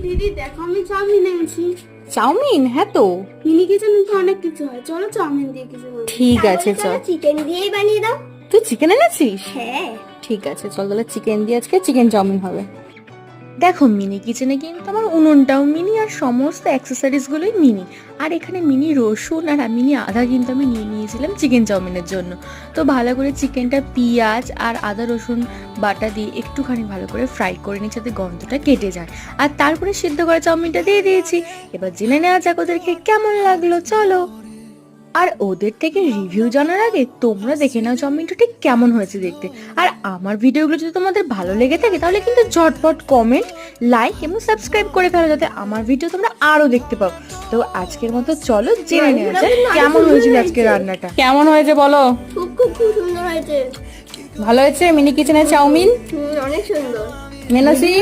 দিদি দেখো আমি চাউমিন এনেছি। চাউমিন? হ্যাঁ তো মিনি কিচেনে তো অনেক কিছু হয়, চলো চাউমিন দিয়ে কিছু বানাই। ঠিক আছে চল। চিকেন দিয়েই বানিয়ে দাও। তুই চিকেন এনেছিস? হ্যাঁ ঠিক আছে চল তাহলে চিকেন দিয়ে আজকে চিকেন চাউমিন হবে। দেখো মিনি কিচেনে কিন্তু আমার উনুনটাও মিনি আর সমস্ত অ্যাক্সেসরিজ গুলোই মিনি। আর এখানে মিনি রসুন আর মিনি আদা কিন্তু আমি নিয়ে নিয়েছিলাম চিকেন চাউমিনের জন্য। তো ভালো করে চিকেনটা পেঁয়াজ আর আদা রসুন বাটা দিয়ে একটুখানি ভালো করে ফ্রাই করে নিই যাতে গন্ধটা কেটে যায়। আর তারপরে সিদ্ধ করা চাউমিনটা দিয়ে দিয়েছি। এবার জেনে নেওয়া যাক ওদেরকে কেমন লাগলো, চলো। আর ওদের থেকে রিভিউ জানার আগে তোমরা দেখে নাও চাউমিনটা ঠিক কেমন হয়েছে দেখতে। আর আমার ভিডিওগুলো যদি তোমাদের ভালো লেগে থাকে তাহলে কিন্তু ঝটপট কমেন্ট, লাইক এবং সাবস্ক্রাইব করে ফেলো যাতে আমার ভিডিও তোমরা আরো দেখতে পাও। তো আজকের মতো চলো জেনে নেওয়া যাক কেমন হয়েছিল আজকে রান্নাটা। কেমন হয়েছে বলো? খুব খুব খুব সুন্দর হয়েছে। ভালো হয়েছে মিনি কিচেনের চাউমিন? অনেক সুন্দর। মেনাসি